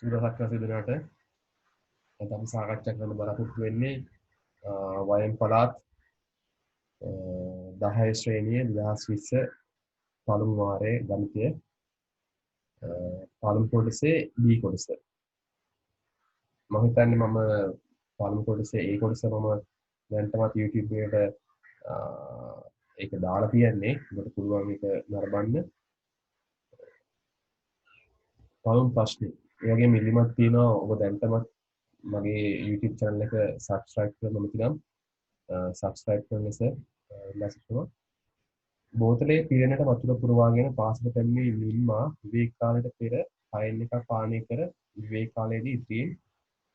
සුබදහක් සිදුනට තම සාකච්ඡා කරන බලාපොරොත්තු වෙන්නේ වයම් පළාත් 10 ශ්‍රේණියේ 2020 පළමු වාරයේ ගණිතය පළමු කොටසේ B කොටස. මම හිතන්නේ මම පළමු කොටසේ A කොටස මම දැන් තමයි YouTube එකට ඒක දාලා තියන්නේ. ඔබට පුළුවන් ඒක නරඹන්න. පළමු ප්‍රශ්නේ. ඒ වගේම ඉල්ලීමක් තියෙනවා ඔබ දැන්ටම මගේ YouTube channel එක subscribe කරන්න ඕන නම් subscribe කරන්න ලෙස ඉල්ලා සිටිනවා. බෝතලේ පීඩනයට වතුර පුරවාගෙන පාසල පැමිණි නිල්මා විවේක කාලයට පෙර පයින් එකක් පානය කර විවේක කාලයේදී ඉතිරියෙන්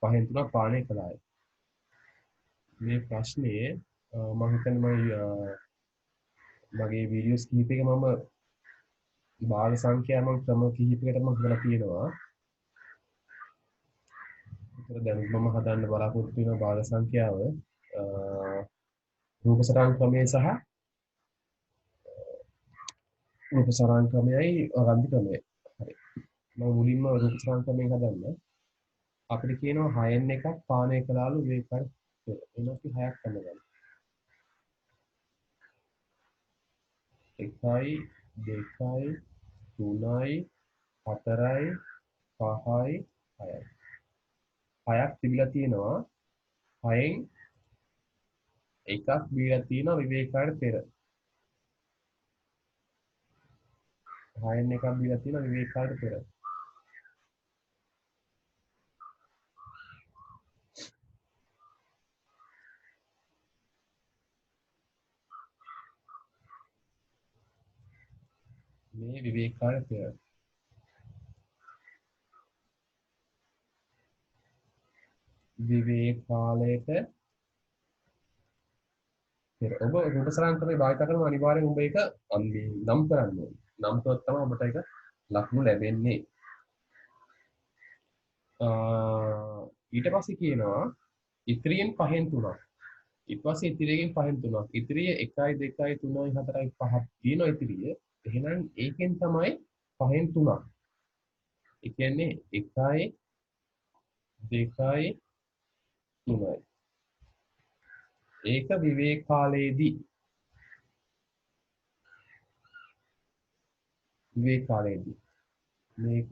පහෙන් තුනක් පානය කළාය. මේ ප්‍රශ්නේ මම හිතන්නේ මගේ වීඩියෝස් කිහිපයක මම භාග සංඛ්‍යා මම ක්‍රම කිහිපයකට මම හදලා තියෙනවා. ඒතර දැන් මම හදන්න බලාපොරොත්තු වෙන භාග සංඛ්‍යාව රූප සටහන් ක්‍රමය සහ රූප සටහන් ක්‍රමයයි වගන්ති ක්‍රමය. හරි. මම මුලින්ම රූප සටහන් ක්‍රමයෙන් හදන්න. අපිට කියනවා 6න් එකක් පානය කළාලු වේකයි. එන අපි 6ක් ගන්න. 1යි 2යි 3යි 4යි 5යි 6යි. 6ක් තිබිලා තියෙනවා. 6න් එකක් බීලා තියෙනවා විවේකයට පෙර. 6න් එකක් බීලා තියෙනවා විවේකයට පෙර. මේ විවේකයට පෙර. විවේක කාලයට පෙර. ඔබ රූප සටහන් ක්‍රමය භාවිත කරන අනිවාර්යෙන් ඔබ ඒක නම් කරන්න ඕනේ. නම් කරොත් තමයි ඔබට ඒක ලකුණු ලැබෙන්නේ. ඊට පස්සේ කියනවා ඉතිරියෙන් පහෙන් තුනක්. ඊට පස්සේ ඉතිරියෙන් පහෙන් තුනක්. ඉතිරිය 1යි 2යි 3යි 4යි 5ක් තියෙනවා ඉතිරිය. එහෙනම් ඒකෙන් තමයි පහෙන් තුනක්. ඒ කියන්නේ 1යි 2යි 3යි. ඒක විවේක කාලයේදී මේක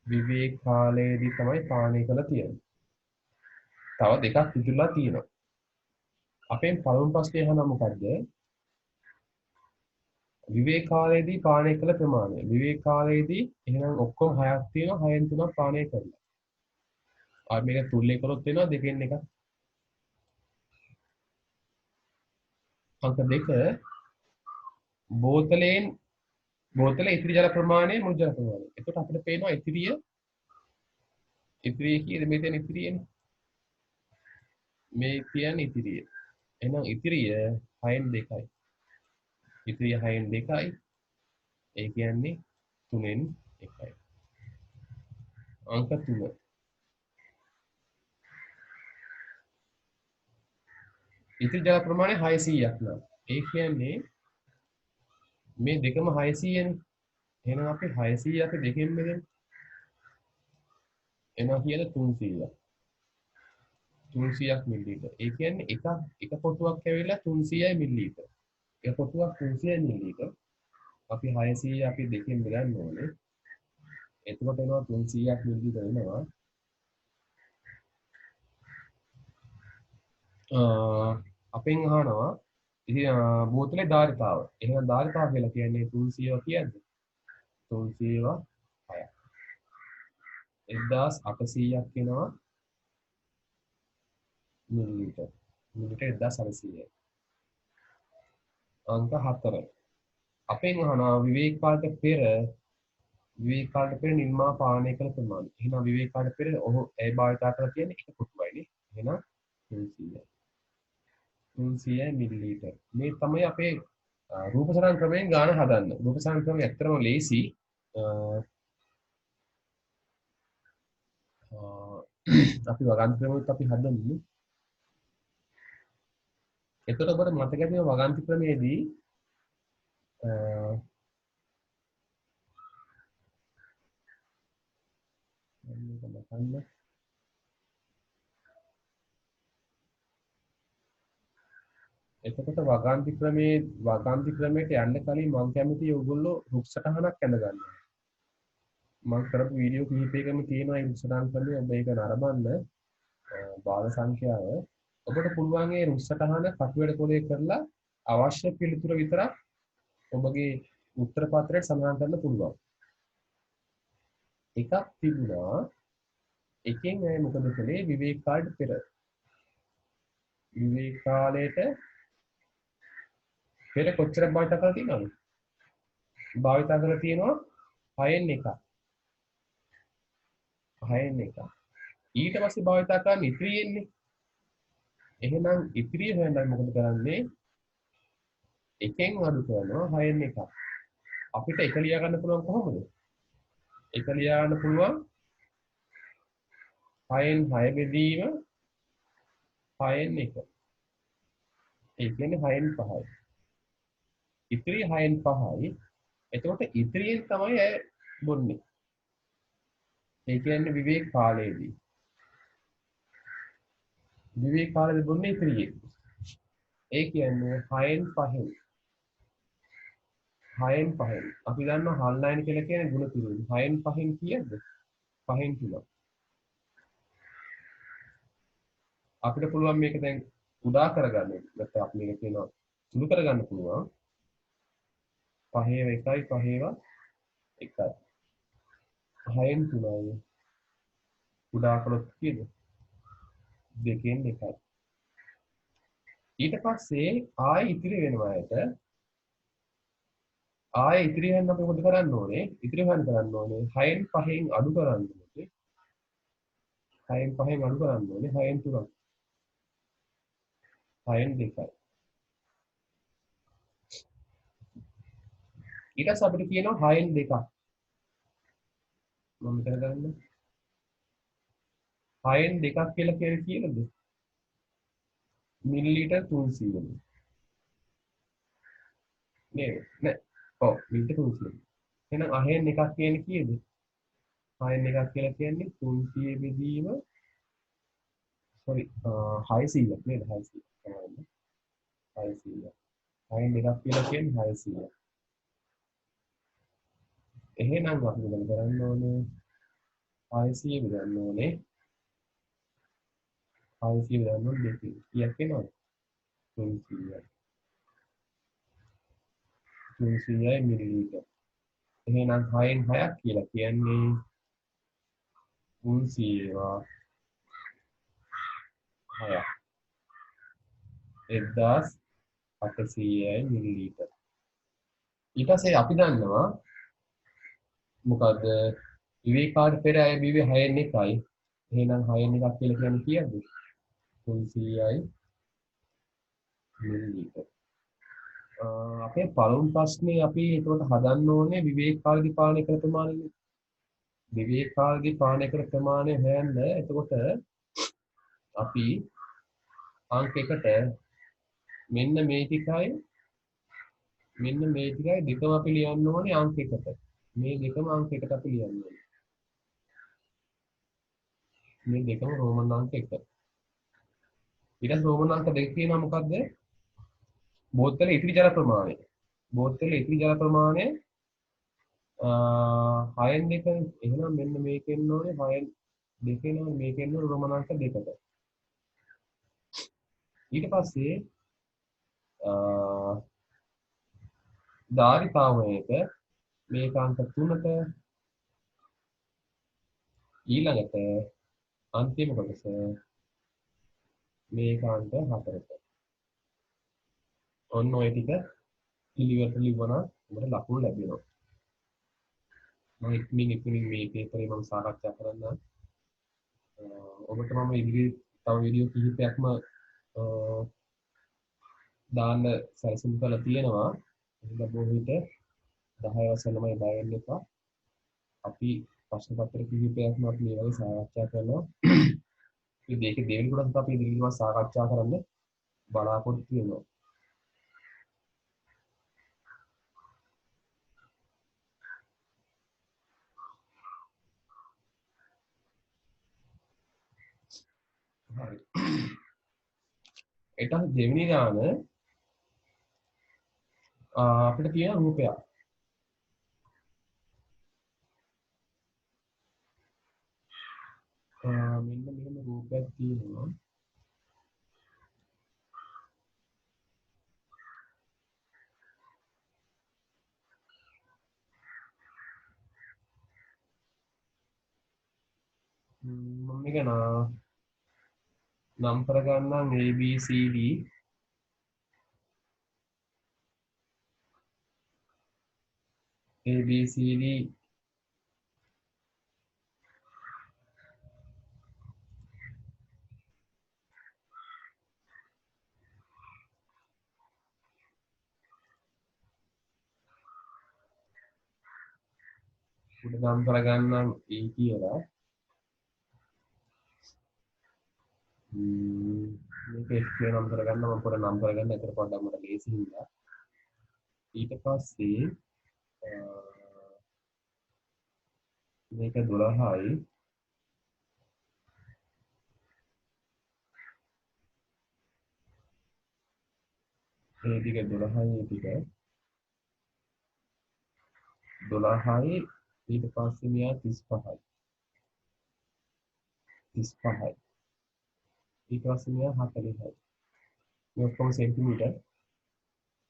විවේක කාලයේදී තමයි පානය කරලා තියෙන්නේ. තව දෙකක් ඉතුරුලා තියෙනවා. අපෙන් පළමු ප්‍රශ්නේ අහනවා මොකද්ද? විවේක කාලයේදී පානය කළ ප්‍රමාණය. විවේක කාලයේදී එහෙනම් ඔක්කොම 6ක් තියෙනවා. 6න් 3ක් පානය කරලා. අපි මේක තුල්ලේ කරොත් වෙනවා දෙකෙන් එකක්. අංක 2 බෝතලේ ඉතිරි ජල ප්‍රමාණය මුළු ජල ප්‍රමාණය. එතකොට අපිට පේනවා ඉතිරිය කීයද මේ තියෙන ඉතිරියනේ. මේ කියන්නේ ඉතිරිය. එහෙනම් ඉතිරිය 6න් 2යි. ඉතිරිය 6න් 2යි. ඒ කියන්නේ 3න් 1යි. අංක 3. ඉතිරි ජල ප්‍රමාණය 600ක් නම්. ඒ කියන්නේ මේ දෙකම 600නේ. එහෙනම් අපි 600 අපි දෙකෙන් බෙදමු. එනවා කියලා 300ක්. 300ක් මිලිලීටර්. ඒ කියන්නේ එක පොතුවක් ඇවිල්ලා 300යි මිලිලීටර්. එක පොතුවක් 300යි මිලිලීටර්. අපි 600 අපි දෙකෙන් බෙදන්න ඕනේ. එතකොට එනවා 300ක් මිලිලීටර් එනවා. අපෙන් අහනවා ඉතින් බෝතලේ ධාරිතාව. එහෙනම් ධාරිතාව කියලා කියන්නේ 300 කියද්ද? 300 6ක්. 1800ක් වෙනවා මිලිලීටර්. මිලිලීටර් 1800යි. අංක 4. අපෙන් අහනවා විවේක කාලයට පෙර නිල්මා පානය කළ ප්‍රමාණය. එහෙනම් විවේක කාලයට පෙර ඔහු ඒ භාවිතා කරලා තියෙන්නේ එක කොටුවයිනේ. එහෙනම් 300යි. 300යි මිලිලීටර්. මේ තමයි අපේ රූප සටහන් ක්‍රමයෙන් ගාන හදන්න. රූප සටහන් ක්‍රමය ඇත්තටම ලේසි. අපි වගන්ති ක්‍රමෙත් අපි හදමු. එතකොට ඔබට මතක ඇති වගන්ති ක්‍රමයේදී මේක නටන්න. එතකොට වගන්ති ක්‍රමයට යන්න කලින් මම කැමතියි ඔයගොල්ලෝ රුක් සටහනක් ඇඳ ගන්න. මම කරපු වීඩියෝ කිහිපයකම තියෙනවා ඒ රුක් සටහන් ක්‍රමය. ඔබ ඒක නරඹන්න. බාල සංඛ්‍යාව ඔබට පුළුවන් ඒ රුක් සටහන කටුවැඩ කොලේ කරලා අවශ්‍ය පිළිතුර විතරක් ඔබගේ උත්තර පත්‍රයට සඳහන් කරන්න පුළුවන්. එකක් තිබුණා එකෙන් අය මොකද කළේ විවේක කාලයට පෙර විවේක කාලයට පෙර කොච්චර භාවිත කරලා තියෙනවද? භාවිත කරලා තියෙනවා 6න් එකක්. 6න් එකක්. ඊට පස්සේ භාවිත කරන්නේ ඉතිරියෙන්නේ. එහෙනම් ඉතිරිය හොයන්න මොකද කරන්නේ? එකෙන් අඩු කරනවා 6න් එකක්. අපිට එක ලියා ගන්න පුළුවන් කොහොමද? එක ලියා ගන්න පුළුවන් 6න් 6 බෙදීම 6න් 1. ඒ කියන්නේ 6න් 5යි. ඉතිරි 6න් 5යි. එතකොට ඉතිරියෙන් තමයි ඇය බොන්නේ. ඒ කියන්නේ විවේක කාලයේදී. විවේක කාලයේදී බොන්නේ ඉතිරියෙන්. ඒ කියන්නේ 6න් 5න්. 6න් 5න්. අපි දන්නවා හල් 9 කියලා කියන්නේ ගුණ පිළිවෙල. 6න් 5න් කීයද? 5න් 3. අපිට පුළුවන් මේක දැන් උදා කරගන්න. නැත්නම් අපි මේක කියනවා සුළු කරගන්න පුළුවන්. 5 1යි 5 1යි. 6න් 3යි. උදා කළොත් කීයද? 2න් 1යි. ඊට පස්සේ ආයෙ ඉතිරි වෙනවා ඇයට. ආයෙ ඉතිරි වෙන අපි මොකද කරන්න ඕනේ? ඉතිරි වෙන කරන්න ඕනේ 6න් 5න් අඩු කරන්න ඕනේ. 6න් 5න් අඩු කරන්න ඕනේ 6න් 3ක්. 6න් 2යි. ඊට පස්සේ අපිට කියනවා 6න් 2ක්. මම මෙතන ගන්න. 6න් 2ක් කියලා කියන්නේ කීයද? මිලිලීටර් 300. නේද? නෑ. ඔව් මිලිලීටර් 300. එහෙනම් 6න් 1ක් කියන්නේ කීයද? 6න් 1ක් කියලා කියන්නේ 300 බෙදීම sorry 600ක් නේද? 600. තමයි. 600. 6න් 2ක් කියලා කියන්නේ 600. එහෙනම් අපි මොකද කරන්න ඕනේ? 600 බෙදන්න ඕනේ. 600 බෙදන්න ඕනේ දෙකකින්. කීයක් එනවද? 300යි. 300යි මිලිලීටර්. එහෙනම් 6න් 6ක් කියලා කියන්නේ 300 6ක්. 1800යි මිලිලීටර්. ඊට පස්සේ අපි දන්නවා මොකද විවේකාට පෙර අය බිව්වේ 6න් 1යි. එහෙනම් 6න් 1ක් කියලා කියන්නේ කීයද? 300යි මිලිලීටර්. අපේ පළමු ප්‍රශ්නේ අපි ඒකට හදන්න ඕනේ විවේක කාලෙදි පානය කළ ප්‍රමාණය. විවේක කාලෙදි පානය කළ ප්‍රමාණය හොයන්න. එතකොට අපි අංක 1ට මෙන්න මේ ටිකයි දෙකම අපි ලියන්න ඕනේ අංක 1ට. මේ දෙකම අංක 1ට අපි ලියන්න ඕනේ. මේ දෙකම රෝමන් අංක 1. ඊට රෝමන් අංක 2 කියනවා මොකද්ද? බෝතලේ ඉතිරි ජල ප්‍රමාණය. බෝතලේ ඉතිරි ජල ප්‍රමාණය 6න් 2. එහෙනම් මෙන්න මේකෙන් ඕනේ 6න් 2 නෝ මේකෙන් ඕනේ රෝමන් අංක 2කට. ඊට පස්සේ ධාරිතාවයක මේක අංක 3ට ඊළඟට අන්තිම කොටස මේක අංක 4ට. ඔන්න ඔය ටික පිළිවෙලට ලියවනවා අපිට ලකුණු ලැබෙනවා. මම ඉක්මනින් මේ පේපරේ මම සාකච්ඡා කරන්න. ඔබට මම ඉදිරියේ තව වීඩියෝ කිහිපයක්ම දාන්න සැලසුම් කරලා තියෙනවා. එහෙනම් බොහෝ විට 10 වසර ළමයි බය වෙන්න එපා. අපි ප්‍රශ්න පත්‍ර කිහිපයක්ම අපි මේ වගේ සාකච්ඡා කරනවා. ඉතින් මේකේ දෙවෙනි කොටස අපි ඉදිරියට සාකච්ඡා කරන්න බලාපොරොත්තු වෙනවා. හරි. ඊට පස්සේ දෙවෙනි ගාන අපිට තියෙන රූපයක්. මෙන්න මෙහෙම රූපයක් තියෙනවා. මම මේක නම් කරගන්නම් ABCD ABCD උඩ නම් කරගන්නම් E කියලා. මේක F කියලා නම් කරගන්න මම පොර නම් කරගන්න. ඒතර පොඩ්ඩක් මට ලේසි හින්දා. ඊට පස්සේ මේක 12යි ඒ දිග 12යි ඒ දිග 12යි ඊට පස්සේ මෙයා 35යි 35යි ඊට පස්සේ මෙයා 40යි මේ ඔක්කොම සෙන්ටිමීටර්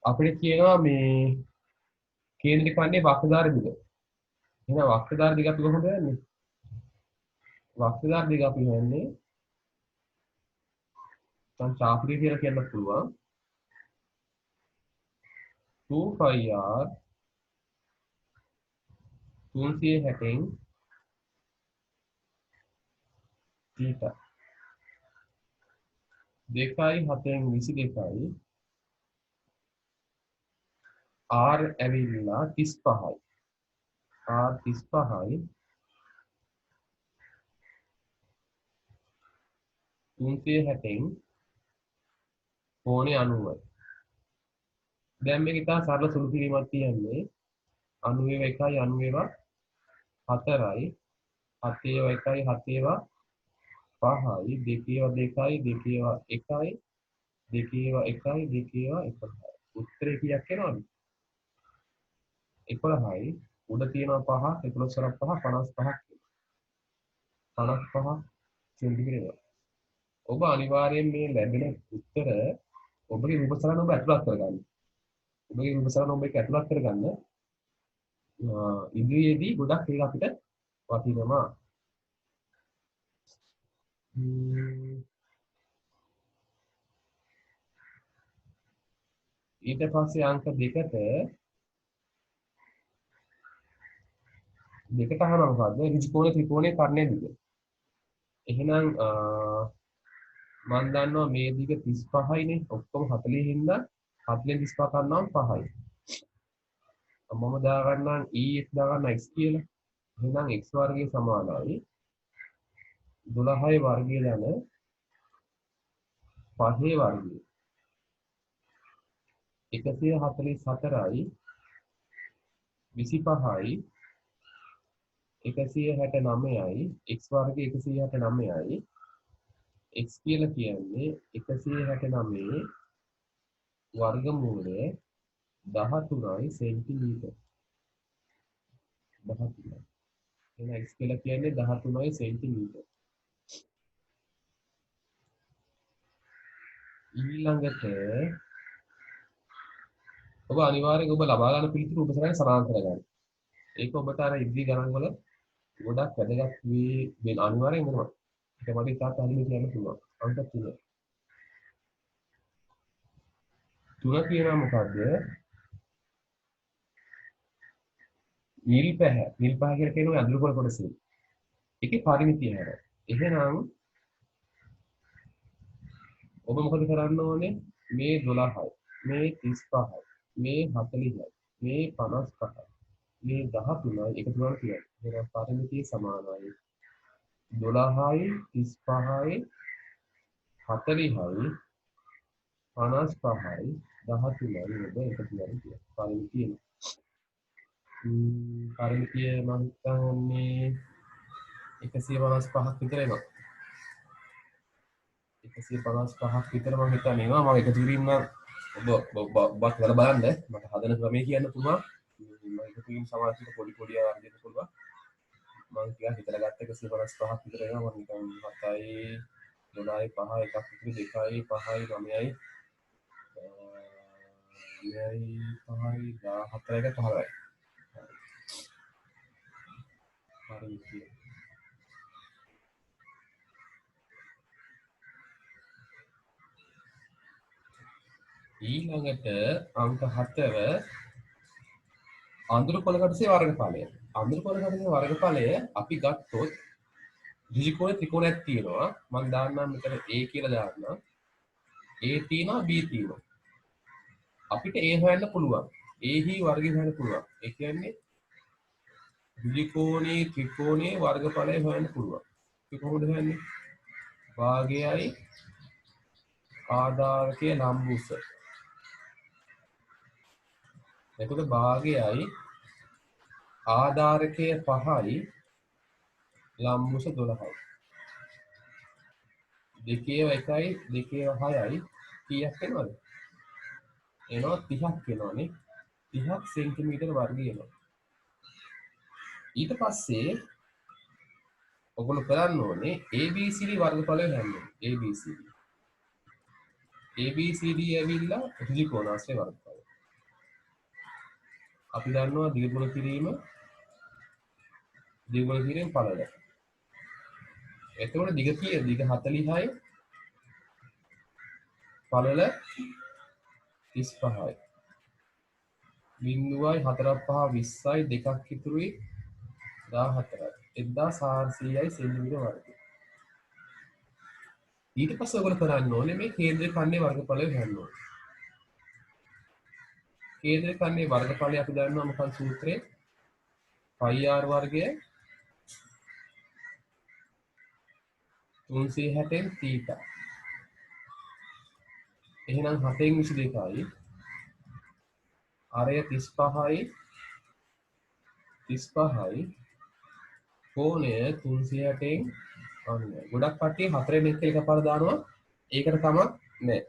අපිට කියනවා මේ කේන්ද්‍රික වන්නේ වක්‍රධාර දිග. එහෙනම් වක්‍රධාර දිග අපි කොහොමද හොයන්නේ? වක්‍රධාර දිග අපි හොයන්නේ දැන් චාපිකය කියලා කියන්න පුළුවන් 2πr 360න් θ 2.7න් 22යි r ඇවිල්ලා 35යි r 35යි 360න් කෝණේ 90යි. දැන් මේක ඉතාල සරල සුළු කිරීමක් තියන්නේ 91යි 90ව 4යි 7ව 1යි 7ව 5යි 2ව 2යි 2ව 1යි 2ව 1යි 2ව 11යි. උත්තරේ කීයක් එනවද? 11යි. උඩ තියෙනවා 5 11 වරක් 5 55ක් 55 සෙන්ටිමීටර. ඔබ අනිවාර්යෙන් මේ ලැබෙන උත්තර ඔබගේ රූප සටහන ඔබ ඇතුළත් කරගන්න. ඔබගේ රූප සටහන ඔබ ඇතුළත් කරගන්න ඉදිරියේදී ගොඩක් ඒක අපිට වටිනවා. ඊට පස්සේ අංක 2ට අහනවා මොකද්ද? ඍජුකෝණ ත්‍රිකෝණයේ කර්ණයේ දිග. එහෙනම් මම දන්නවා මේ දිග 35යිනේ. ඔක්කොම 40 හින්දා 40 35 කරනනම් 5යි. මම දාගන්නම් e දාගන්න x කියලා. එහෙනම් x වර්ගය සමානයි 12යි වර්ගය ධන 5යි වර්ගය 144යි 25යි 169යි x වර්ගය 169යි x කියලා කියන්නේ 169 වර්ගමූලය 13යි සෙන්ටිමීටර 13යි. එහෙනම් x කියලා කියන්නේ 13යි සෙන්ටිමීටර. ඊළඟට ඔබ අනිවාර්යෙන් ඔබ ලබා ගන්න පිළිතුරු ඔබ සරණ සමාන කරගන්න. ඒක ඔබට අර ඉදිරි ගණන් වල ගොඩක් වැදගත් වෙන අනිවාර්යෙන් වෙනවා. ඒක මට ඉතාලි පැහැදිලිව කියන්න පුළුවන්. අංක 3. 3 කියනවා මොකද්ද? නිල් පැහැ. නිල් පැහැ කියලා කියනවා අඳුරු කොළ කොටස. ඒකේ පරිමිතිය හැර. එහෙනම් ඔබ මොකද කරන්න ඕනේ? මේ 12යි, මේ 35යි, මේ 40යි, මේ 55යි, මේ 13යි එකතු කරලා කියන්න. එහෙනම් පරිමිතිය සමානයි 12යි, 35යි, 40යි, 55යි, 13යි ඔබ එකතු කරලා කියන්න. පරිමිතිය පරිමිතිය මම හිතන්නේ 155ක් විතර එනවා. 155ක් විතර මම හිතන්නේ මම එකතු කිරීම නම් ඔබත් කරලා බලන්න මට හදන ක්‍රමය කියන්න පුළුවන් මම එකතු කිරීම සමාජික පොඩි පොඩි ආකාරයට දෙන්න පුළුවන් මම ටිකක් හිතලා ගත්ත 155ක් විතර එනවා මම නිකන් 7යි 12යි 5යි එකක් විතර 2යි 5යි 9යි 9යි 5යි 14යි 15යි හරි ඊළඟට අංක 7ව අඳුරු කොළකටසේ වර්ගඵලය. අඳුරු කොළකටසේ වර්ගඵලය අපි ගත්තොත් ඍජුකෝණ ත්‍රිකෝණයක් තියෙනවා. මම දාන්නම් මෙතන A කියලා දාන්නම්. A තියෙනවා B තියෙනවා. අපිට A හොයන්න පුළුවන්. A හි වර්ගය හොයන්න පුළුවන්. ඒ කියන්නේ ඍජුකෝණේ ත්‍රිකෝණයේ වර්ගඵලය හොයන්න පුළුවන්. ඒක කොහොමද හොයන්නේ? භාගයයි ආධාරකයේ ලම්බුස. එතකොට භාගයයි ආධාරකයේ 5යි ලම්බුස 12යි. දෙකේව 1යි දෙකේව 6යි කීයක් වෙනවද? එනවා 30ක් වෙනවනේ. 30ක් සෙන්ටිමීටර වර්ගය එනවා. ඊට පස්සේ ඔයගොල්ලෝ කරන්න ඕනේ ABCD වර්ගඵලය හොයන්න. ABCD. ABCD ඇවිල්ලා ත්‍රිකෝණාශ්‍රය වර්ගඵලය. අපි දන්නවා දිගුණ කිරීම පළල. එතකොට දිග කීයද? දිග 40යි පළල 35යි. බිංදුවයි 4ක් 5 20යි දෙකක් ඉතුරුයි 14යි. 1400යි සෙන්ටිමීටර වර්ගය. ඊට පස්සේ ඔයගොල්ලෝ කරන්න ඕනේ මේ කේන්ද්‍ර ඛණ්ඩයේ වර්ගඵලය හොයන්න ඕනේ. කේන්ද්‍ර ඛණ්ඩයේ වර්ගඵලය අපි දන්නවා මොකක්ද සූත්‍රය? πr වර්ගය 360න් θ. එහෙනම් 7න් 22යි අරය 35යි කෝණය 360න් අන්න. ගොඩක් කට්ටිය 4න් එක එකපාර දානවා. ඒකට කමක් නැහැ.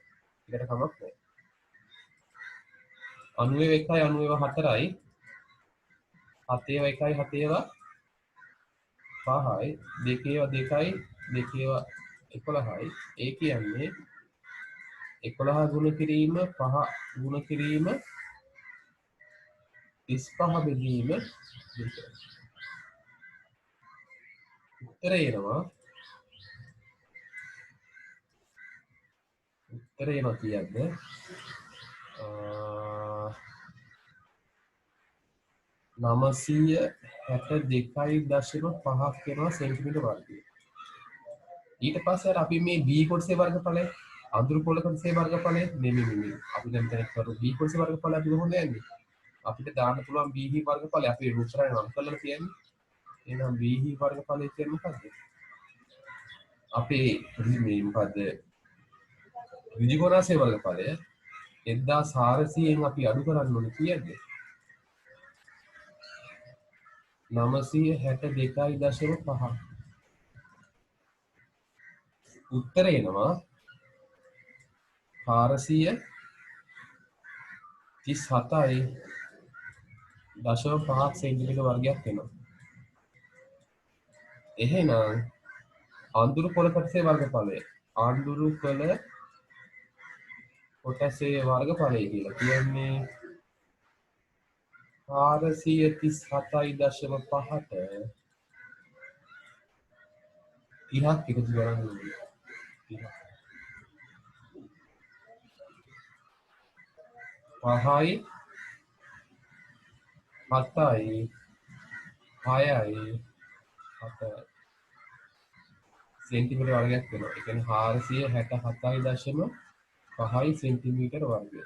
91යි 94යි 7ව 1යි 7ව 5යි දෙකේව 2යි දෙකේව 11යි. ඒ කියන්නේ 11 ගුණ කිරීම 5 ගුණ කිරීම 35 බෙදීම 2. උත්තරය එනවා කීයක්ද? 962.5ක් වෙනවා සෙන්ටිමීටර වර්ගය. ඊට පස්සේ අපි මේ B කොටසේ වර්ගඵලය අඳුරු කොළකටසේ වර්ගඵලය නෙමෙයි. අපි දැන් කරු B කොටසේ වර්ගඵලය අපි කොහොමද යන්නේ? අපිට දාන්න පුළුවන් B හි වර්ගඵලය අපි උත්තරය නම් කරලා තියෙන්නේ. එහෙනම් B හි වර්ගඵලය කියන්නේ මොකද්ද? අපේ මේ මොකද්ද? ඍජුකෝණාශ්‍රය වර්ගඵලය 1400න් අපි අඩු කරන්න ඕනේ කීයද? 962.5. උත්තරය එනවා 437.5 සෙන්ටිමීටර වර්ගයක් වෙනවා. එහෙනම් අඳුරු කොළකටසේ වර්ගඵලය අඳුරු කොළ කොටසේ වර්ගඵලය කියලා කියන්නේ 437.5ට 30ක් එකතු කරන්න ඕනේ. 5යි 7යි 6යි 7යි සෙන්ටිමීටර වර්ගයක් වෙනවා. ඒ කියන්නේ 467.5 සෙන්ටිමීටර වර්ගය.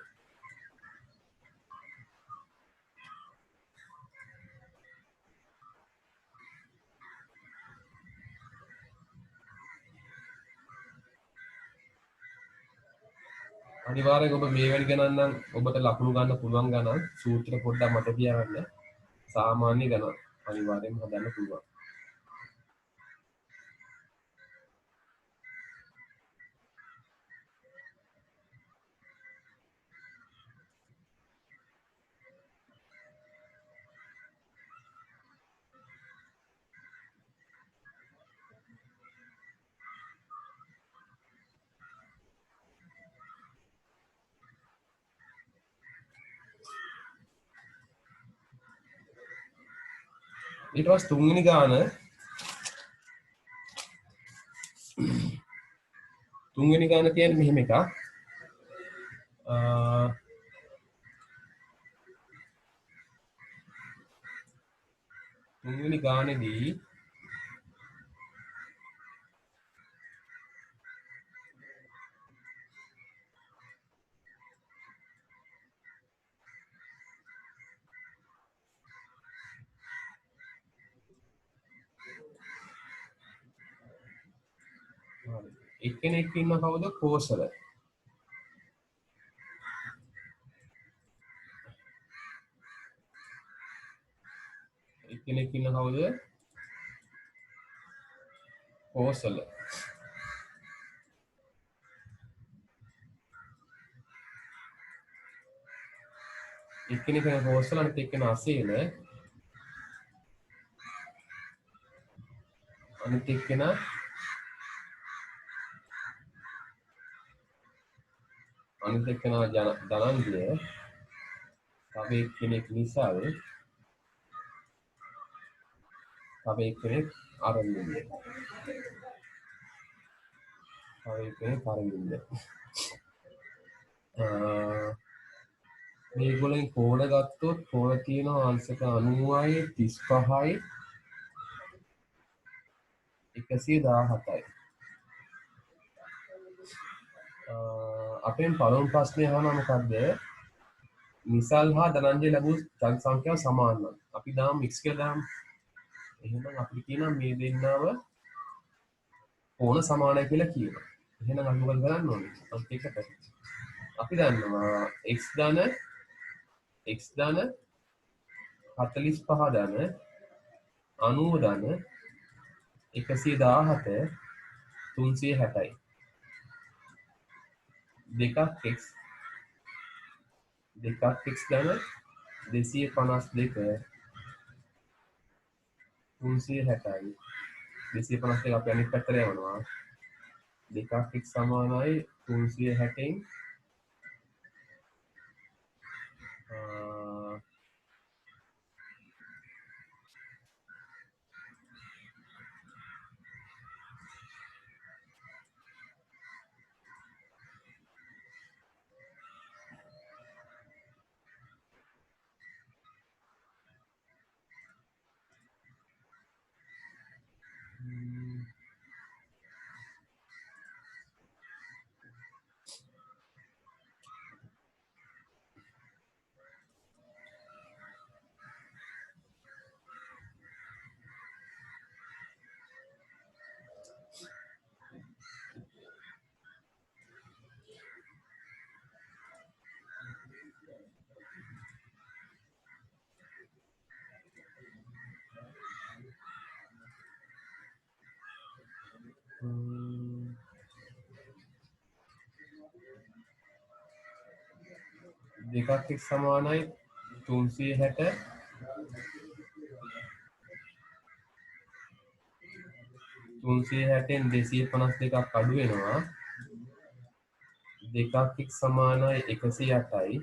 අනිවාර්යෙන් ඔබ මේ වැනි ගණන් නම් ඔබට ලකුණු ගන්න පුළුවන් ගණන් සූත්‍ර පොඩ්ඩක් මතක තියාගන්න. සාමාන්‍ය ගණන් අනිවාර්යෙන්ම හදන්න පුළුවන්. ඊට පස්සේ තුන්වෙනි ගාන කියන්නේ මෙහෙම එකක්. තුන්වෙනි ගානේදී එක්කෙනෙක් ඉන්න කවුද කෝසල. එක්කෙනෙක් ඉන්න කවුද කෝසල. එක්කෙනෙක් ඉන්න කෝසල අනිත් එක්කෙන අසීල. අනිත් එක්කෙන ධනංජය. තව එක්කෙනෙක් නිසල්. තව එක්කෙනෙක් අරවින්ද. මේගොල්ලන් කෝණ ගත්තොත් කෝණ තියෙනවා අංශක 90යි 35යි 117යි. අපෙන් පළමු ප්‍රශ්නේ අහනවා මොකද්ද? නිසල් හා ධනංජය ලැබූ ජන සංඛ්‍යාව සමාන නම් අපි දාමු x කියලා දාමු. එහෙනම් අපිට කියනවා මේ දෙන්නව කෝණ සමානයි කියලා කියනවා. එහෙනම් අපි මොකද කරන්න ඕනේ? ඒකට අපි දන්නවා x ධන 45 ධන 90 ධන 117 360යි. දෙකක් x ධන 252 360යි. 252 අපි අනිත් පැත්තට යවනවා. දෙකක් x සමානයි 360න් දෙකක් x සමානයි 360 360න් 252ක් අඩු වෙනවා. දෙකක් x සමානයි 108යි.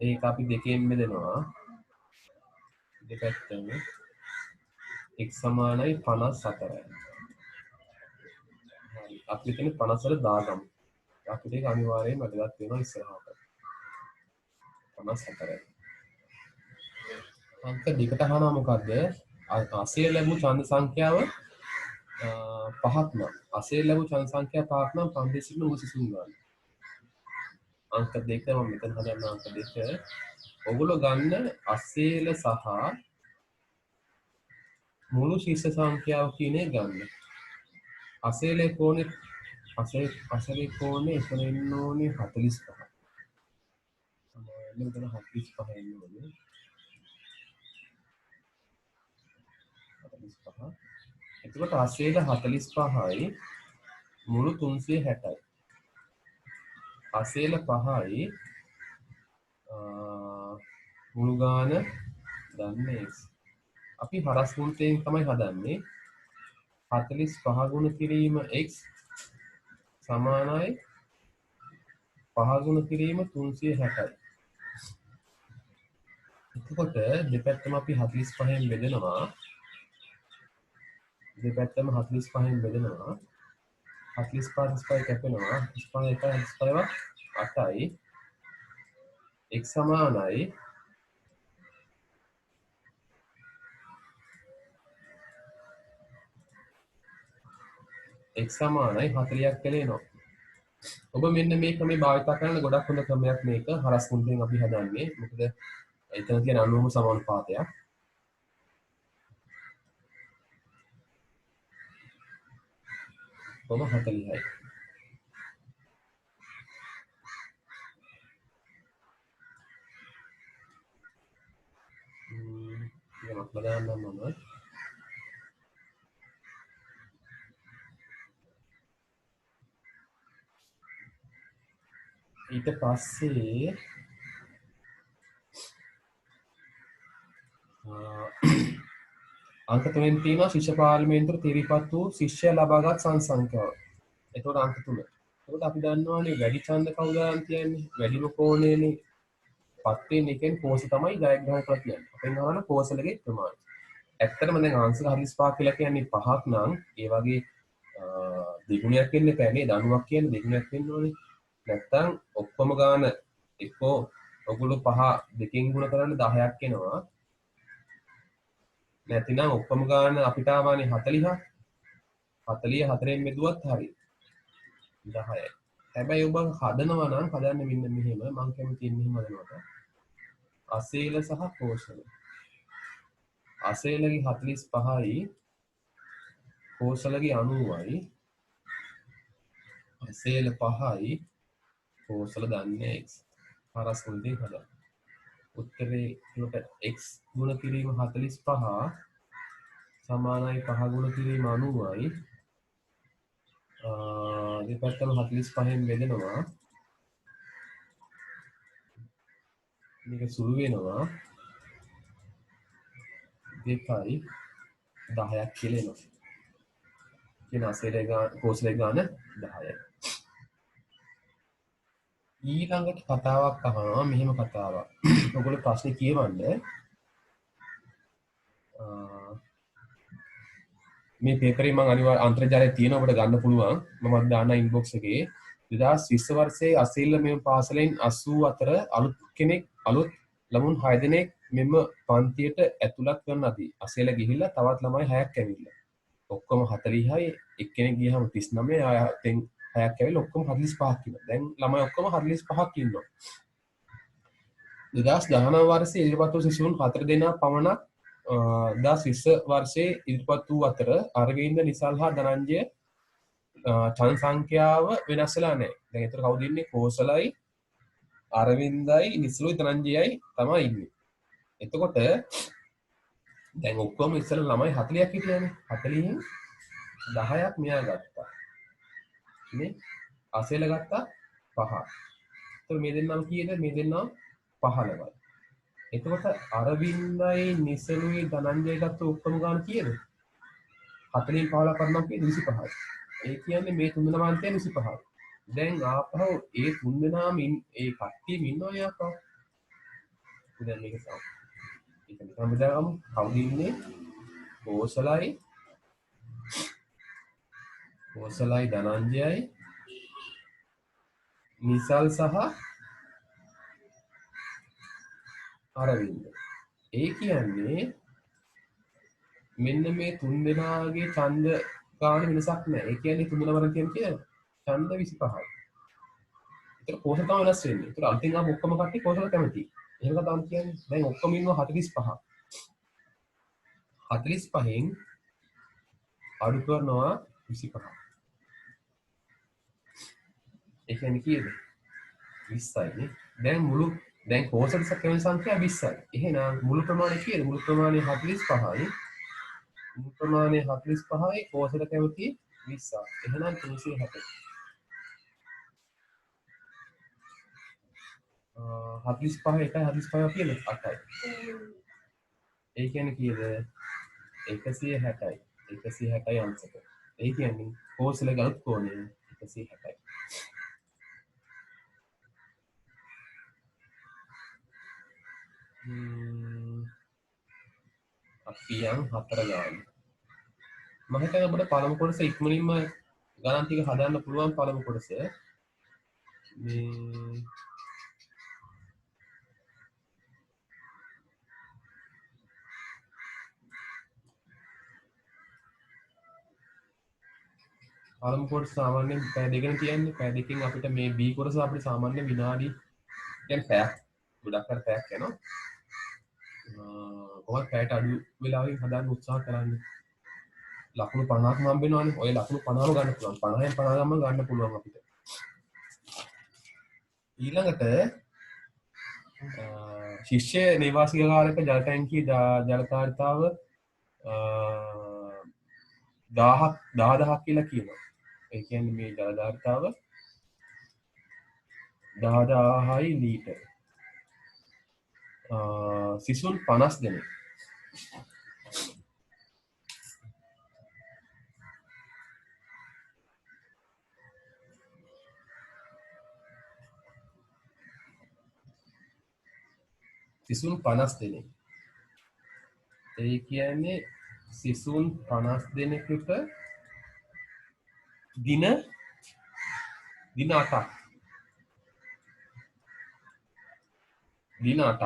ඒක අපි දෙකෙන් බෙදනවා. දෙපැත්තම x සමානයි 54යි. හරි. අපි එතන 54 දාගමු. අපිට ඒක අනිවාර්යයෙන්ම වැදගත් වෙනවා ඉස්සරහට. 54යි. අංක දෙකට අහනවා මොකද්ද? අසය ලැබූ ඡන්ද සංඛ්‍යාව පහක් නම් අසය ලැබූ ඡන්ද සංඛ්‍යාව පහක් නම් පන්දේ සිටින උස සිසුන් ගන්න. අංක දෙක මම මෙතන හදන්න අංක දෙක. ඔගොල්ලෝ ගන්න අසේල සහ මුළු ශිෂ්‍ය සංඛ්‍යාව කියන එක ගන්න. අසේලේ කෝණේ අසලේ කෝණේ එතන ඉන්න ඕනේ 45. මෙතන 45 ඉන්න ඕනේ. 45. එතකොට අසේල 45යි මුළු 360යි. අසේල 5යි මුළු ගාන දන්නේ x. අපි හරස් ගුණයෙන් තමයි හදන්නේ. 45 ගුණ කිරීම x සමානයි 5 ගුණ කිරීම 360යි. එතකොට දෙපැත්තම අපි 45න් බෙදනවා. දෙපැත්තම 45න් බෙදනවා. 45 45 කැපෙනවා. 45 1 45 8යි. x සමානයි x සමානයි 40ක් කියලා එනවා. ඔබ මෙන්න මේ ක්‍රමේ භාවිත කරන්න ගොඩක් හොඳ ක්‍රමයක් මේක. හරස් මුන්ටෙන් අපි හදන්නේ. මොකද එතන තියෙන අණුවම සමානුපාතයක්. කොහොම 40යි. යමක් බදාන්නම් මම. ඊට පස්සේ අංක 3 තියෙනවා ශිෂ්‍ය පාර්ලිමේන්තුවට තීරීපත් වූ ශිෂ්‍ය ලබාගත් සංසංඛ්‍යාව. එතකොට අංක 3. එතකොට අපි දන්නවානේ වැඩි ඡන්ද කවුද කියන්නේ? වැඩිම කෝණයනේ. පත් වෙන එකෙන් කෝෂ තමයි ජයග්‍රහණය කියන්නේ. අපෙන් අහන කෝෂලගේ ප්‍රමාණය. ඇත්තටම දැන් ආංශික 45 කියලා කියන්නේ 5ක් නම් ඒ වගේ දෙගුණයක් වෙන්න බෑ නේද? 90ක් කියන්නේ දෙගුණයක් වෙන්න ඕනේ. නැත්තම් ඔක්කොම ගාන එක්කෝ ඔගොල්ලෝ 5 දෙකෙන් ගුණ කරන්න 10ක් එනවා. නැතිනම් ඔක්කොම ගාන අපිට ආවනේ 40ක්. 40 4ෙන් බෙදුවත් හරි 10යි. හැබැයි ඔබ හදනවා නම් හදන්න මෙන්න මෙහෙම මම කැමති ඉන්නේ මෙහෙම හදනකොට. අසේල සහ කෝෂල. අසේලගේ 45යි කෝෂලගේ 90යි. අසේල 5යි කෝෂල දන්නේ x. හරස් මුල්දී හදා. උත්තරේ කොට x ගුණ කිරීම 45 සමානයි 5 ගුණ කිරීම 90යි. දෙපැත්තම 45න් බෙදෙනවා. මේක සුළු වෙනවා 2යි 10ක් කියලා එනවා. කියන අසේලේ ගාන කෝෂලේ ගාන 10යි. ඊළඟට කතාවක් අහනවා මෙහෙම කතාවක්. ඔයගොල්ලෝ ප්‍රශ්නේ කියවන්න. මේ පේපරේ මම අනිවාර්ය අන්තර්ජාලයේ තියෙන ඔබට ගන්න පුළුවන්. මම දාන්න ඉන්බොක්ස් එකේ 2020 වර්ෂයේ අසීල මෙම පාසලෙන් 84 අලුත් කෙනෙක් අලුත් ළමුන් 6 දෙනෙක් මෙම පන්තියට ඇතුළත් කරන අදී අසීල ගිහිල්ලා තවත් ළමයි 6ක් ඇවිල්ලා. ඔක්කොම 40යි එක්කෙනෙක් ගියහම 39 ආයෙත් 6ක් ඇවිල්ලා ඔක්කොම 45ක් ඉන්නවා. දැන් ළමයි ඔක්කොම 45ක් ඉන්නවා. 2019 වර්ෂයේ ඉදිරිපත් වූ සිසුන් 4 දෙනා පමණක් 2020 වර්ෂයේ ඉදිරිපත් වූ අතර අරවින්ද නිසල් හා ධනංජය ඡන්ද සංඛ්‍යාව වෙනස් වෙලා නැහැ. දැන් ඒතර කවුද ඉන්නේ? කෝසලයි අරවින්දයි නිසලුයි ධනංජයයි තමයි ඉන්නේ. එතකොට දැන් ඔක්කොම ඉස්සෙල්ලා ළමයි 40ක් හිටියානේ. 40න් 10ක් මෙයා ගත්තා. නේ? අසේල ගත්තා 5. ඒතර මේ දෙන්නම කීයද? මේ දෙන්නම 15යි. එතකොට අරවින්දයි නිසලුයි ධනංජය ගත්ත ඔක්කොම ගන්න කීයද? 40න් 15 කරනවා කියන්නේ 25යි. ඒ කියන්නේ මේ තුන් දෙනා මාන්තය 25යි. දැන් ආපහු ඒ තුන් දෙනාම ඒ කට්ටියම ඉන්නවා යාපහු. දැන් මේක සම. ඒක නිකන් බෙදාගමු. කවුද ඉන්නේ? කෝසලයි ධනංජයයි නිසල් සහ අරවින්ද. ඒ කියන්නේ මෙන්න මේ තුන් දෙනාගේ ඡන්ද ගාන වෙනසක් නැහැ. ඒ කියන්නේ තුන් දෙනා වරන් කියන්නේ ඡන්ද 25යි. ඒතර කෝෂ තමයි වෙනස් වෙන්නේ. ඒතර අන්තිම ආපු ඔක්කොම කට්ටිය කෝෂල කැමති. එහෙම තමයි කියන්නේ. දැන් ඔක්කොම ඉන්නවා 45. 45න් අඩු කරනවා 25. ඒ කියන්නේ කීයද? 20යි නේ. දැන් කෝෂල කැමති සංඛ්‍යාව 20යි. එහෙනම් මුළු ප්‍රමාණය කීයද? මුළු ප්‍රමාණය 45යි. මුළු ප්‍රමාණය 45යි කෝෂල කැමති 20ක්. එහෙනම් 360. 45 එකයි 45 කියන්නේ 8යි. ඒ කියන්නේ කීයද? 160යි. 160යි අංශක. ඒ කියන්නේ කෝසල ගලුත් කෝණය 160යි. අපි යම් 4 ගාන. මම හිතන්නේ අපිට පළමු කොටස ඉක්මනින්ම ගණන් ටික හදන්න පුළුවන් පළමු කොටස. මේ පළමු කොටස සාමාන්‍යයෙන් පැය දෙකකින් තියන්නේ. පැය දෙකකින් අපිට මේ B කොටස අපිට සාමාන්‍ය විනාඩි දැන් පැයක් ගොඩක් අර පැයක් යනවා. කොහොමද පැයට අඩු වෙලාවකින් හදන්න උත්සාහ කරන්නේ. ලකුණු 50ක් හම්බ වෙනවානේ. ඔය ලකුණු 50ම ගන්න පුළුවන්. 50න් 50ම ගන්න පුළුවන් අපිට. ඊළඟට ශිෂ්‍ය නිවාසිකාරක ජල ටැංකිය ජලකාරිතාව 10,000ක් කියලා කියනවා. ඒ කියන්නේ මේ ජල ධාරිතාව 10,000යි ලීටර. සිසුන් 50 දෙනෙක්. සිසුන් 50 දෙනෙක්. ඒ කියන්නේ සිසුන් 50 දෙනෙකුට දින 8ක්. දින 8ක්.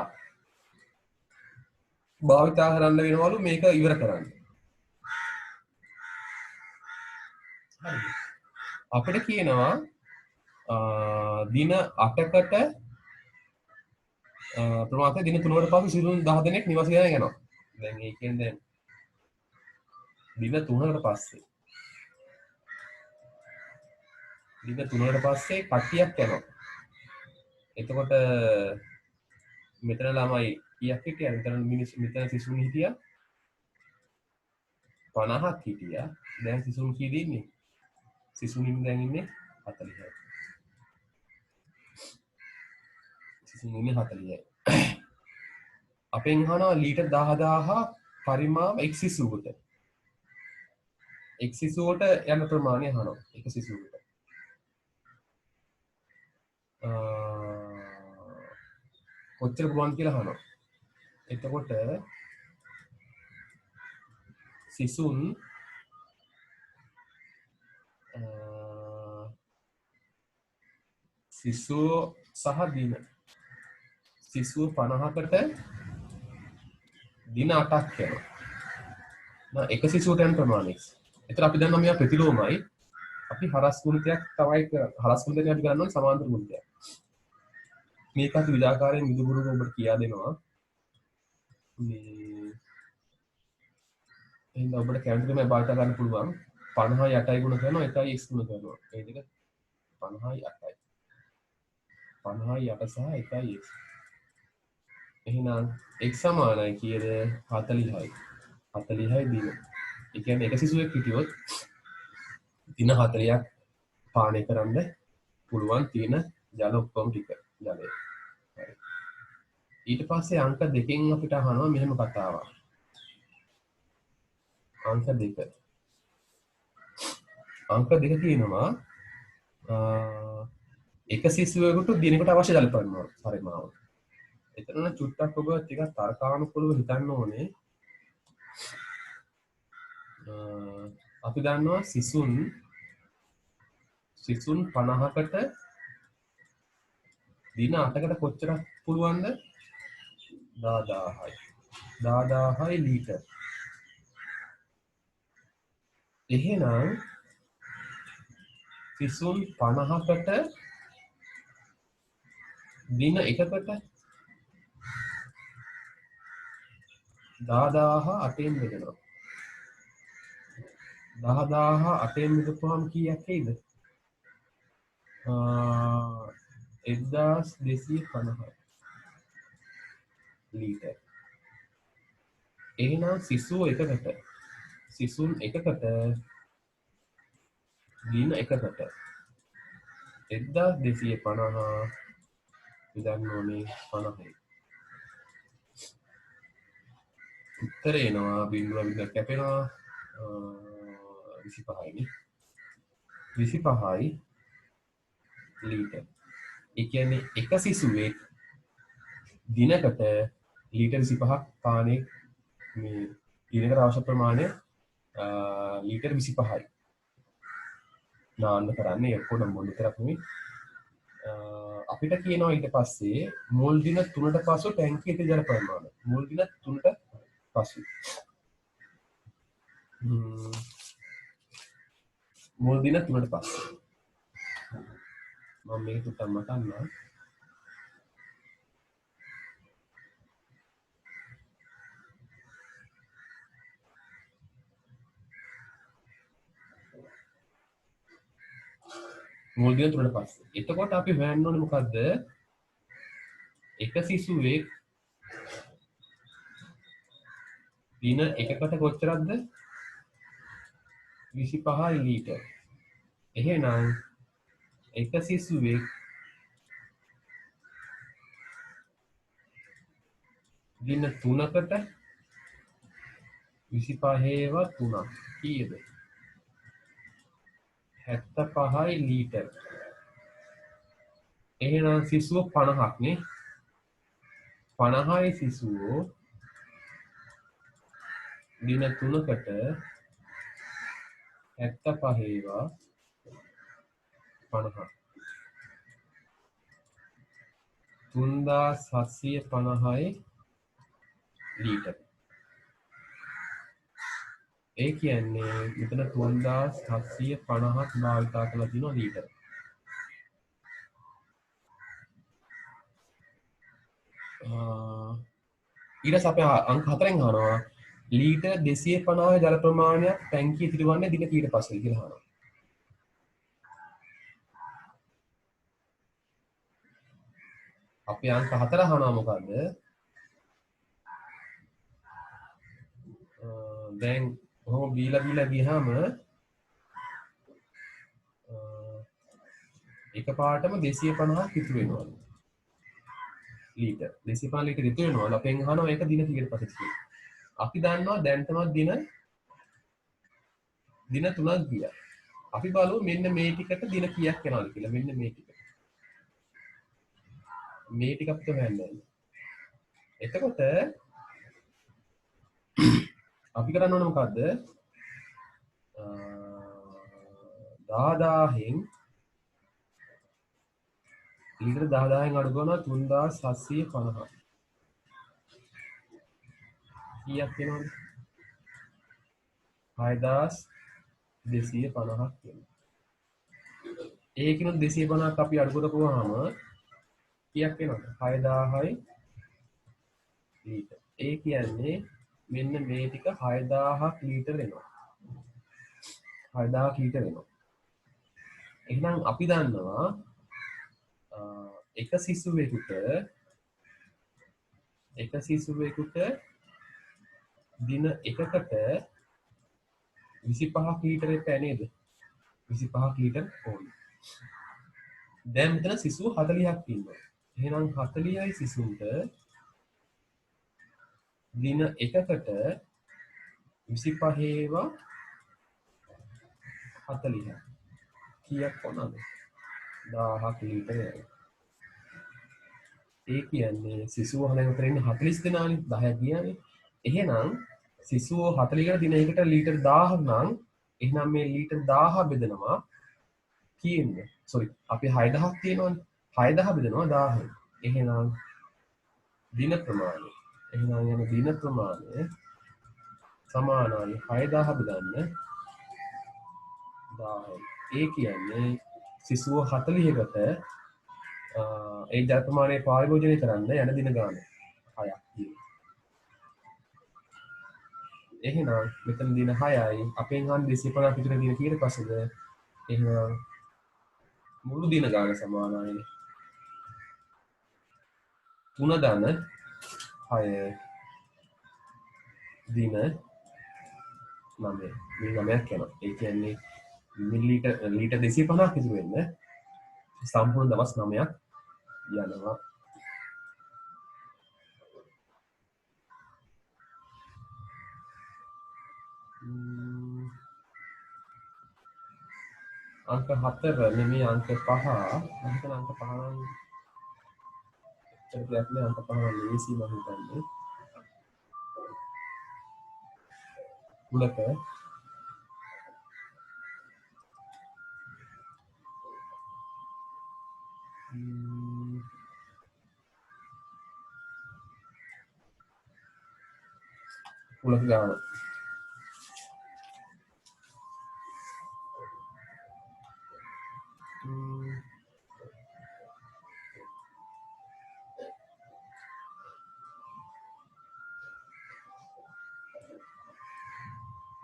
භාවිතා කරන්න වෙනවලු මේක ඉවර කරන්න. හරිද? අපිට කියනවා දින 8කට ප්‍රමාණය දින 3කට පස්සේ සිසුන් 10 දෙනෙක් නිවාසිකයන් යනවා. දැන් ඒ කියන්නේ දින 3කට පස්සේ කට්ටියක් යනවා. එතකොට මෙතන ළමයි කීයක් හිටියද? මෙතන සිසුන් හිටියා 50ක් හිටියා. දැන් සිසුන් කීයද ඉන්නේ? සිසුන් දැන් ඉන්නේ 40යි. සිසුන් ඉන්නේ 40යි. අපෙන් අහනවා ලීටර් 10,000 පරිමාව එක් සිසුවට. එක් සිසුවට යන ප්‍රමාණය අහනවා. එක සිසුවට. කොච්චර පුළුවන් කියලා අහනවා. එතකොට සිසුන් සිසුව සහ දින සිසුව 50කට දින 8ක් යනවා. එක සිසුවට යන ප්‍රමාණය. එතන අපි දන්නවා මේවා ප්‍රතිලෝමයි. අපි හරස් ගුණිතයක් තමයි හරස් ගුණිතයක් අපි ගන්නවා සමාන්තර ගුණිතයක්. මේක අපි විලාකාරයෙන් විදුහුරුව ඔබට කියා දෙනවා. මේ එහෙනම් ඔබට කැලෙන්ඩර් එකේ බාහිර ගන්න පුළුවන් 50යි 8යි ගුණ කරනවා 1යි x ගුණ කරනවා. ඒ දෙක 50යි 8යි. 50යි 8 සහ 1යි x. එහෙනම් x සමානයි කීයද 40යි. 40යි දින. ඒ කියන්නේ එක සිසුවෙක් හිටියොත් දින 40ක් පානය කරන්න පුළුවන් තියෙන ජල ඔක්කොම ටික ජලය. හරි. ඊට පස්සේ අංක දෙකෙන් අපිට අහනවා මෙහෙම කතාවක්. අංක දෙක. අංක දෙක කියනවා එක සිසුවෙකුට දිනකට අවශ්‍ය ජල පරිමාව. එතන චුට්ටක් ඔබ ටිකක් තර්කානුකූලව හිතන්න ඕනේ. අපි දන්නවා සිසුන් 50කට දින 8කට කොච්චර පුළුවන්ද? 10,000යි. 10,000යි ලීටර්. එහෙනම් සිසුන් 50කට දින එකකට 10,000 8න් බෙදනවා. 10,000 8න් බෙදපුවාම කීයක් එයිද? 1250 ලීටර්. එහෙනම් සිසුන් එකකට දින එකකට 1250 ඉදන්න ඕනේ 50යි. උත්තර එනවා බිඳුව විතර කැපෙනවා 25යි. 25යි ලීටර්. ඒ කියන්නේ එක සිසුවෙක් දිනකට ලීටර් 25ක් පානේ මේ දිනකට අවශ්‍ය ප්‍රමාණය ලීටර් 25යි. නාන්න කරන්නේ ඔක්කොම මොන විතරක් නෙමෙයි. අපිට කියනවා ඊට පස්සේ මුල් දින 3ට පසු ටැංකියේ තියෙන ජල ප්‍රමාණය. මුල් දින 3ට පසු. මුල් දින 3ට පසු. මම මේක තුට්ටක් මතන්නම්. මුල් දින 3ට පස්සේ. එතකොට අපි හොයන්න ඕනේ මොකද්ද? එක සිසුවේ දින එකකට කොච්චරක්ද? 25 ලීටර්. එහෙනම් එක සිසුවේ දින 3කට 25ව 3ක් කීයද? 75 ලීටර්. එහෙනම් සිසුව 50ක් නේ. 50යි සිසුවෝ දින 3කට 75ව 50ක් 3750යි ලීටර්. ඒ කියන්නේ මෙතන 3750ක් භාවිතා කරලා තියෙනවා ලීටර්. ඊට පස්සේ අපි අංක 4ෙන් අහනවා ලීටර් 250 ජල ප්‍රමාණයක් ටැංකිය ඉතිරිවන්නේ දින කීයට පස්සේ කියලා අහනවා. අපි අංක 4 අහනවා මොකද්ද? දැන් කොහොම බීලා ගියාම එකපාරටම 250ක් ඉතුරු වෙනවා. ලීටර් 250 ලීටර් ඉතුරු වෙනවා. අපෙන් අහනවා ඒක දින කීයට පස්සේ කියලා. අපි දන්නවා දැන් තමයි දින 3ක් ගියා. අපි බලමු මෙන්න මේ ටිකට දින කීයක් යනවාද කියලා. මෙන්න මේ ටික. මේ ටික අපිට හොයන්න ඕනේ. එතකොට අපි කරන්න ඕනේ මොකද්ද? 10000න් ලීටර් 10000න් අඩු කරනවා 3750. කීයක් වෙනවද? 6250ක් වෙනවා. ඒකිනුත් 250ක් අපි අඩු කරපුවාම කීයක් වෙනවද? 6000යි ලීටර්. ඒ කියන්නේ මෙන්න මේ ටික 6000ක් ලීටර් වෙනවා. 6000ක් ලීටර් වෙනවා. එහෙනම් අපි දන්නවා එක සිසුවෙකුට දින එකකට 25ක් ලීටර් එපා නේද? 25ක් ලීටර් ඕනේ. දැන් මෙතන සිසුව 40ක් ඉන්නවා. එහෙනම් 40යි සිසුන්ට දින එකකට 25ව 40ක් කීයක් වුණාද? 1000ක් ලීටර් යනවා. ඒ කියන්නේ සිසුව හදන උතර ඉන්නේ 40 දෙනානේ 10ක් ගියානේ. එහෙනම් සිසුව 40කට දින එකකට ලීටර් 1000ක් නම් එහෙනම් මේ ලීටර් 1000 බෙදනවා කීයෙන්ද? සෝරි අපි 6000ක් තියෙනවනේ. 6000 බෙදනවා 1000න්. එහෙනම් දින ප්‍රමාණය. එහෙනම් යන දින ප්‍රමාණය සමානයි 6000 බෙදන්න 1000යි. ඒ කියන්නේ සිසුව 40කට ඒ ජල ප්‍රමාණය පාරිභෝජනය කරන්න යන දින ගාන 6ක් තියෙනවා. එහෙනම් මෙතන දින 6යි අපෙන් අහන්නේ 250 පිටර දින කීයට පස්සේද? එහෙනම් මුළු දින ගාන සමානයිනේ. 3 ධන 6 දින 9 9ක් යනවා. ඒ කියන්නේ ලීටර් 250ක් ඉතුරු වෙන්න සම්පූර්ණ දවස් 9ක් යනවා. අංක 4 නෙමෙයි අංක 5. අංක 5 නම් චරිතයක් නේ අංක 5 නම් ලේසි මම හිතන්නේ. උලක උලක ගාන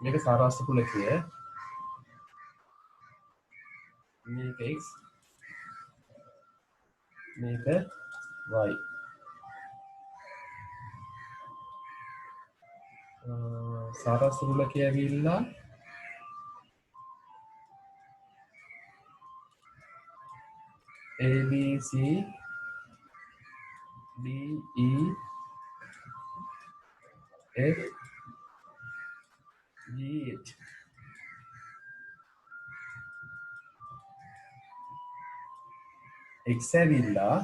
මේක සාරාංශ කුලකය මේක x මේක y සාරාංශ කුලකය ඇවිල්ලා a b c d e f g h x ඇවිල්ලා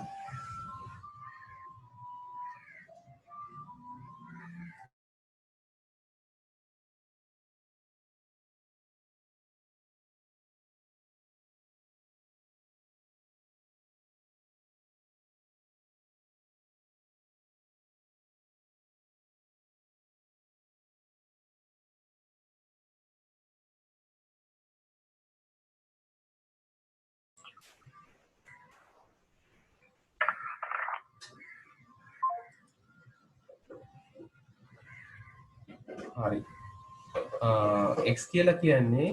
හරි x කියලා කියන්නේ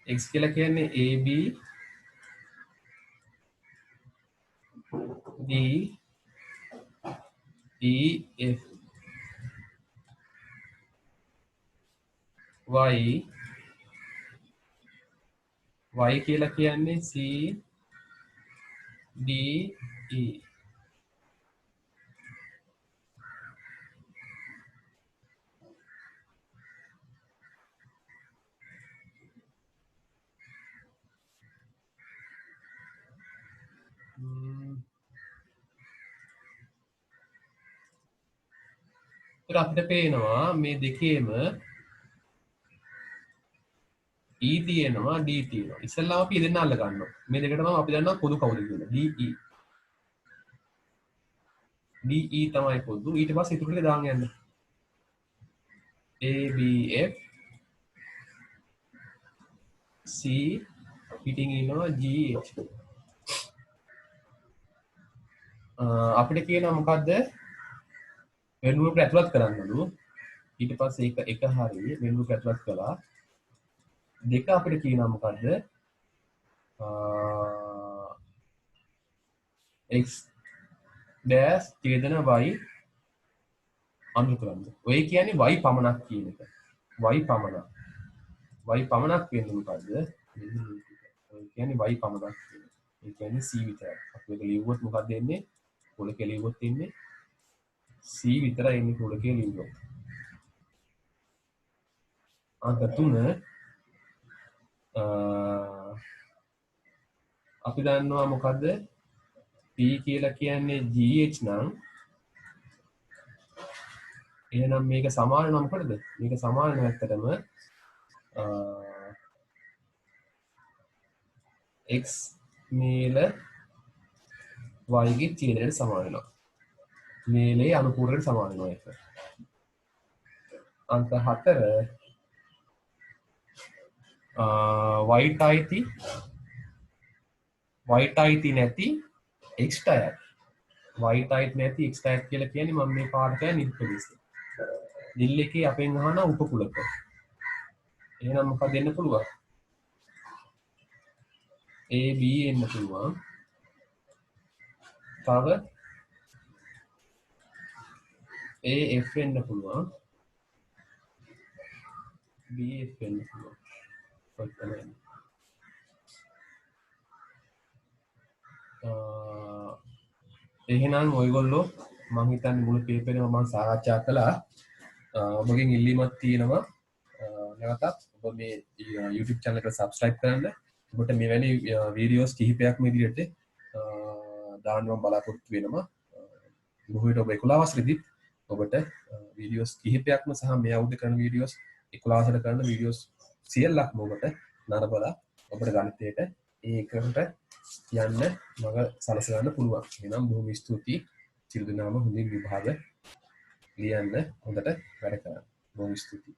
x කියලා කියන්නේ ab d e f y y කියලා කියන්නේ c d e ඒත් අපිට පේනවා මේ දෙකේම e තියෙනවා d තියෙනවා ඉස්සෙල්ලාම අපි දෙන්න අල්ල ගන්නවා මේ දෙකටම අපි දන්නවා පොදු කවුද කියලා de තමයි පොදු ඊට පස්සේ ඉතුරු ටික දාන්න යන්න a b f c පිටින් ඉන්නවා g h අපිට කියනවා මොකද්ද වෙනුවකට ඇතුළත් කරන්නලු ඊට පස්සේ එක හරිය වෙනුවකට ඇතුළත් කළා දෙක අපිට කියනවා මොකද්ද x dash ඡේදන y අනුර කරන්න. ඔය කියන්නේ y පමණක් කියන එක. y පමණක් වෙන්නේ මොකද්ද? ඔය කියන්නේ y පමණක් කියන එක. ඒ කියන්නේ c විතරයි. අපි ඒක ලියුවොත් මොකක්ද එන්නේ? පොලකේ ලියුවොත් එන්නේ c විතරයි එන්නේ පොලකේ ලියුවොත්. අංක 3 අපි දන්නවා මොකද්ද p කියලා කියන්නේ gh නම් එහෙනම් මේක සමාන නම් මොකටද මේක සමාන නැත්තටම x මේල y ගේ ඡේදයට සමාන වෙනවා මේලේ අනුපූරකයට සමාන වෙනවා ඒක අංක 4 white අයිති නැති x ටයර් white අයිති නැති x ටයර් කියලා කියන්නේ මම මේ පාඩ කියන්නේ නිල් ප්‍රදේශය නිල් එකේ අපෙන් අහන උපකුලක එහෙනම් මොකක්ද දෙන්න පුළුවන් a b එන්න පුළුවන් තව a f එන්න පුළුවන් b f එන්න පුළුවන් ඔය තමයි එහෙනම් ඔයගොල්ලෝ මම හිතන්නේ මුළු පේපරේම මම සාකච්ඡා කළා ඔබගෙන් ඉල්ලීමක් තියෙනවා නැවතත් ඔබ මේ YouTube channel එකට subscribe කරන්න ඔබට මෙවැනි වීඩියෝස් කිහිපයක්ම ඉදිරියට දාන්න මම බලාපොරොත්තු වෙනවා. බොහෝ විට ඔබ 11 වසරේදීත් ඔබට වීඩියෝස් කිහිපයක්ම සහ මේ අවුරුද්දේ කරන වීඩියෝස් 11 වසරේ කරන වීඩියෝස් සියල්ලක්ම ඔබට නරඹලා ඔබට ගණිතයට ඒකට යන්න මඟ සලසගන්න පුළුවන්. එහෙනම් බොහොම ස්තුතියි. සියලු දෙනාම හොඳින් විභාග ලියන්න හොඳට වැඩ කරන්න. බොහොම ස්තුතියි.